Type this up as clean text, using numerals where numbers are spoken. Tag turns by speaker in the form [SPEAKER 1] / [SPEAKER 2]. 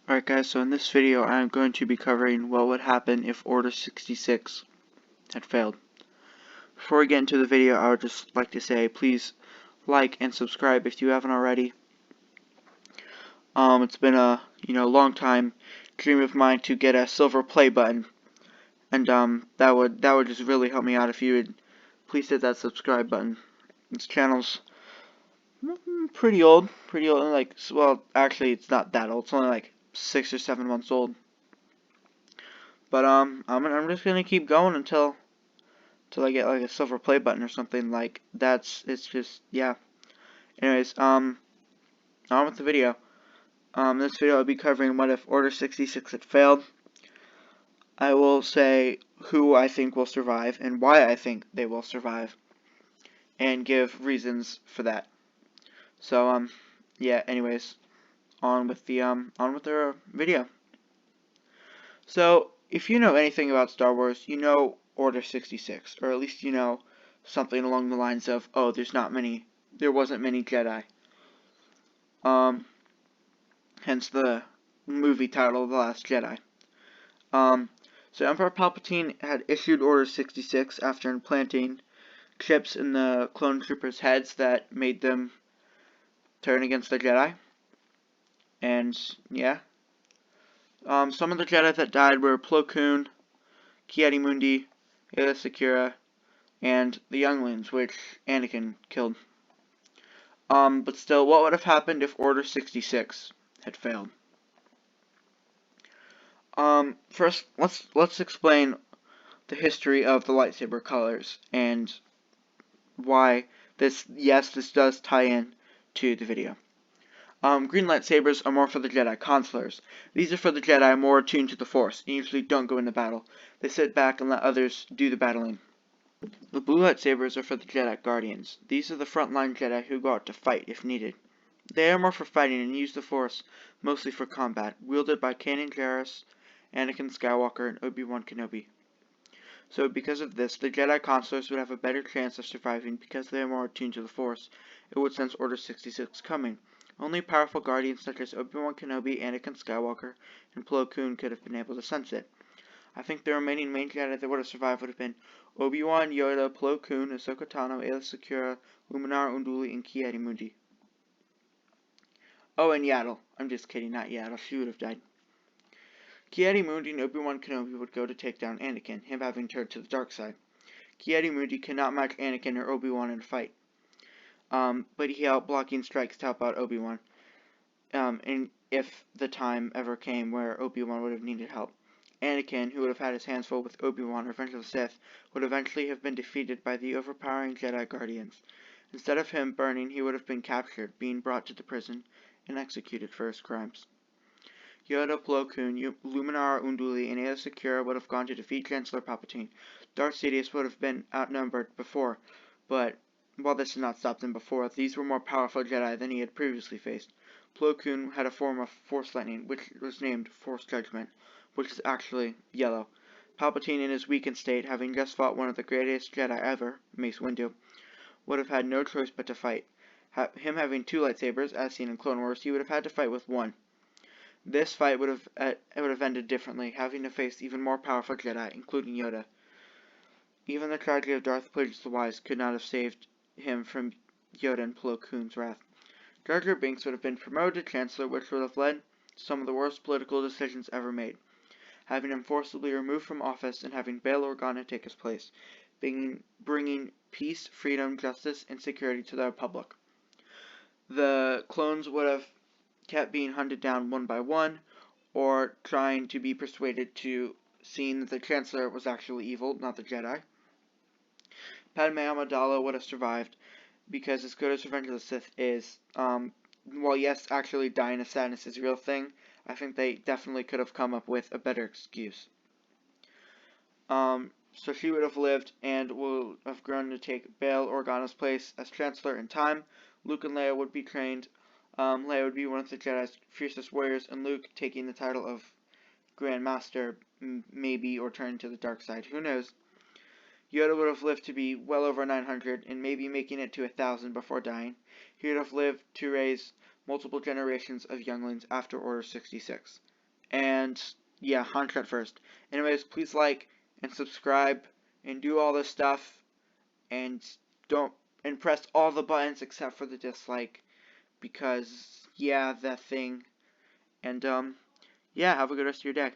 [SPEAKER 1] Alright guys, so in this video I'm going to be covering what would happen if Order 66 had failed. Before we get into the video, I would just like to say please like and subscribe if you haven't already. It's been a long time dream of mine to get a silver play button, and that would just really help me out if you would please hit that subscribe button. This channel's pretty old, like, well, actually it's not that old. It's only like 6 or 7 months old. But I'm just gonna keep going until I get like a silver play button or something. Like it's just, yeah. Anyways, on with the video. This video I'll be covering what if Order 66 had failed. I will say who I think will survive and why I think they will survive, and give reasons for that. So yeah. Anyways, on with the video. So if you know anything about Star Wars, you know Order 66, or at least you know something along the lines of, oh, there wasn't many Jedi. Hence the movie title, The Last Jedi. So Emperor Palpatine had issued Order 66 after implanting chips in the clone troopers' heads that made them turn against the Jedi. And yeah. Some of the Jedi that died were Plo Koon, Ki-Adi-Mundi, Aayla Secura, and the younglings, which Anakin killed. But still, what would have happened if Order 66 had failed? First, let's explain the history of the lightsaber colors and why this does tie in to the video. Green lightsabers are more for the Jedi Consulars. These are for the Jedi more attuned to the Force and usually don't go into battle. They sit back and let others do the battling. The blue lightsabers are for the Jedi Guardians. These are the frontline Jedi who go out to fight if needed. They are more for fighting and use the Force mostly for combat, wielded by Kanan Jarrus, Anakin Skywalker, and Obi-Wan Kenobi. So because of this, the Jedi Consulars would have a better chance of surviving because they are more attuned to the Force. It would sense Order 66 coming. Only powerful Guardians such as Obi-Wan Kenobi, Anakin Skywalker, and Plo Koon could have been able to sense it. I think the remaining main Jedi that would have survived would have been Obi-Wan, Yoda, Plo Koon, Ahsoka Tano, Aayla Secura, Luminara Unduli, and Ki-Adi-Mundi. Oh, and Yaddle. I'm just kidding, not Yaddle. She would have died. Ki-Adi-Mundi and Obi-Wan Kenobi would go to take down Anakin, him having turned to the dark side. Ki-Adi-Mundi cannot match Anakin or Obi-Wan in a fight. But he out blocking strikes to help out Obi-Wan. And if the time ever came where Obi-Wan would have needed help. Anakin, who would have had his hands full with Obi-Wan, Revenge of the Sith, would eventually have been defeated by the overpowering Jedi Guardians. Instead of him burning, he would have been captured, being brought to the prison, and executed for his crimes. Yoda, Plo Koon, Luminara Unduli, and Aayla Secura would have gone to defeat Chancellor Palpatine. Darth Sidious would have been outnumbered before, but while this did not stop them before, these were more powerful Jedi than he had previously faced. Plo Koon had a form of Force Lightning, which was named Force Judgment, which is actually yellow. Palpatine, in his weakened state, having just fought one of the greatest Jedi ever, Mace Windu, would have had no choice but to fight. Him having 2 lightsabers, as seen in Clone Wars, he would have had to fight with 1. This fight would have ended differently, having to face even more powerful Jedi, including Yoda. Even the tragedy of Darth Plagueis the Wise could not have saved him from Yoda and Plo Koon's wrath. Jar Jar Binks would have been promoted to Chancellor, which would have led to some of the worst political decisions ever made, having him forcibly removed from office and having Bail Organa take his place, bringing peace, freedom, justice, and security to the Republic. The clones would have kept being hunted down one by one, or trying to be persuaded to seeing that the Chancellor was actually evil, not the Jedi. Padme Amidala would have survived, because as good as Revenge of the Sith is, while yes, actually dying of sadness is a real thing, I think they definitely could have come up with a better excuse. So she would have lived and would have grown to take Bail Organa's place as Chancellor in time. Luke and Leia would be trained. Leia would be one of the Jedi's fiercest warriors, and Luke taking the title of Grand Master, maybe, or turning to the dark side. Who knows? Yoda would have lived to be well over 900, and maybe making it to 1,000 before dying. He would have lived to raise multiple generations of younglings after Order 66. And yeah, Han shot first. Anyways, please like and subscribe and do all this stuff, and don't and press all the buttons except for the dislike, because yeah, that thing. And yeah, have a good rest of your day.